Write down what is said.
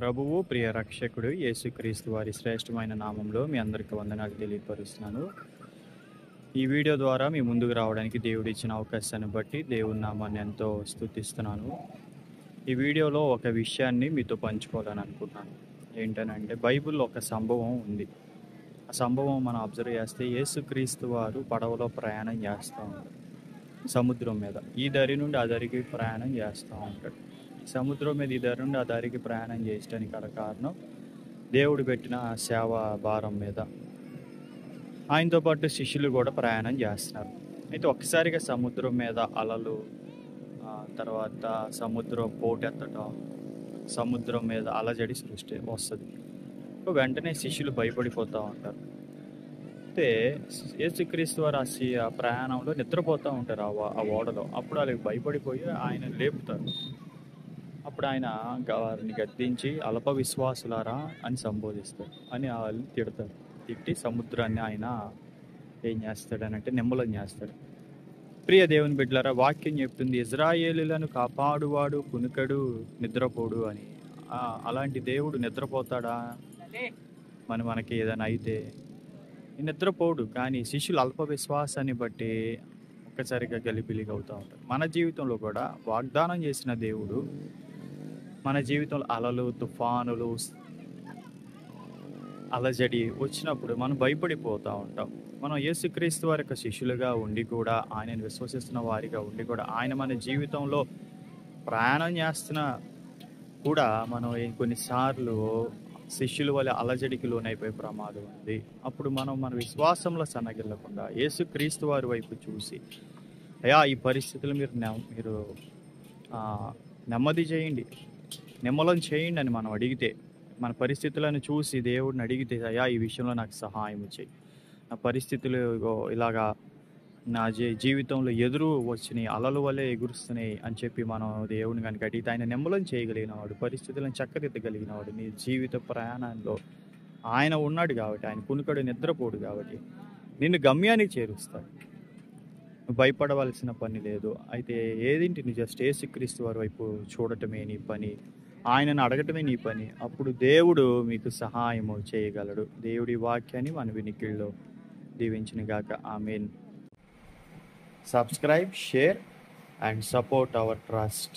ప్రభువు ప్రియ రక్షకుడు యేసుక్రీస్తు వారి శ్రేష్టమైన నామంలో మీ అందరికీ వందనాలు తెలియపరుస్తున్నాను. ఈ వీడియో ద్వారా మీ ముందుకు రావడానికి దేవుడు ఇచ్చిన అవకాశాన్ని బట్టి దేవుని నామాన్ని ఎంతో స్తుతిస్తున్నాను. ఈ వీడియోలో ఒక విషయాన్ని మీతో పంచుకోవాలని అనుకుంటున్నాను. ఏంటనంటే బైబిల్లో ఒక సంభవం ఉంది. ఆ సంభవం మనం అబ్జర్వ్ చేస్తే యేసుక్రీస్తు వారు పడవలో ప్రయాణం చేస్తూ ఉంటారు. సముద్రం మీద ఈ దరి నుండి ఆ దరికి ప్రయాణం చేస్తూ ఉంటాడు. సముద్రం మీద ఈ దారి నుండి ఆ దారికి ప్రయాణం చేయడానికి గల కారణం దేవుడు పెట్టిన సేవ భారం మీద. ఆయనతో పాటు శిష్యులు కూడా ప్రయాణం చేస్తున్నారు. అయితే ఒక్కసారిగా సముద్రం మీద అలలు, తర్వాత సముద్రం పోటెత్తడం, సముద్రం మీద అలజడి సృష్టి వస్తుంది. వెంటనే శిష్యులు భయపడిపోతూ ఉంటారు. అయితే యేసుక్రీస్తు వారు ఆ ప్రయాణంలో నిద్రపోతూ ఉంటారు ఆ ఓడలో. అప్పుడు వాళ్ళకి భయపడిపోయి ఆయన లేపుతారు. అప్పుడు ఆయన వారిని గద్దించి అల్ప విశ్వాసులారా అని సంబోధిస్తారు, అని వాళ్ళు తిడతారు. తిట్టి సముద్రాన్ని ఆయన ఏం చేస్తాడనంటే నిమ్మలం చేస్తాడు. ప్రియ దేవుని బిడ్డలారా, వాక్యం చెప్తుంది ఇజ్రాయేలులను కాపాడువాడు కునుకడు నిద్రపోడు అని. అలాంటి దేవుడు నిద్రపోతాడా? మనకి ఏదైనా అయితే నిద్రపోడు. కానీ శిష్యులు అల్ప విశ్వాసాన్ని బట్టి ఒక్కసారిగా గలిబిలిగా అవుతూ ఉంటారు. మన జీవితంలో కూడా వాగ్దానం చేసిన దేవుడు మన జీవితంలో అలలు, తుఫానులు, అలజడి వచ్చినప్పుడు మనం భయపడిపోతూ ఉంటాం. మనం యేసుక్రీస్తు వారి యొక్క శిష్యులుగా ఉండి కూడా, ఆయనను విశ్వసిస్తున్న వారిగా ఉండి కూడా, ఆయన మన జీవితంలో ప్రయాణం చేస్తున్న కూడా మనం కొన్నిసార్లు శిష్యుల వల్ల అలజడికి లోనైపోయే ప్రమాదం ఉంది. అప్పుడు మన విశ్వాసంలో సన్నగిల్లకుండా యేసుక్రీస్తు వారి వైపు చూసి, అయ్యా ఈ పరిస్థితులు మీరు నెమ్మది చేయండి, నిమ్మలం చేయండి అని మనం అడిగితే, మన పరిస్థితులను చూసి దేవుడిని అడిగితే, అయ్యా ఈ విషయంలో నాకు సహాయం చేయి, నా పరిస్థితులు ఇలాగా నా జీవితంలో ఎదురు వచ్చినాయి, అలలు వల్లే ఎగురుస్తున్నాయి అని చెప్పి మనం దేవుడిని కనుక అడిగితే ఆయన నిమ్మలం చేయగలిగిన వాడు, పరిస్థితులను చక్కదిద్దగలిగిన వాడు. నీ జీవిత ప్రయాణంలో ఆయన ఉన్నాడు కాబట్టి, ఆయన కునుకడు నిద్రపోడు కాబట్టి నిన్ను గమ్యానికి చేరుస్తాడు. నువ్వు భయపడవలసిన పని లేదు. అయితే ఏదింటి నువ్వు జస్ట్ యేసుక్రీస్తు వారి వైపు చూడటమే నీ పని, ఆయనను అడగటమే నీ పని. అప్పుడు దేవుడు మీకు సహాయము చేయగలడు. దేవుడి వాక్యాన్ని మన వినికిడిలో దీవించిన గాక. ఆమేన్. Subscribe, share and support our trust.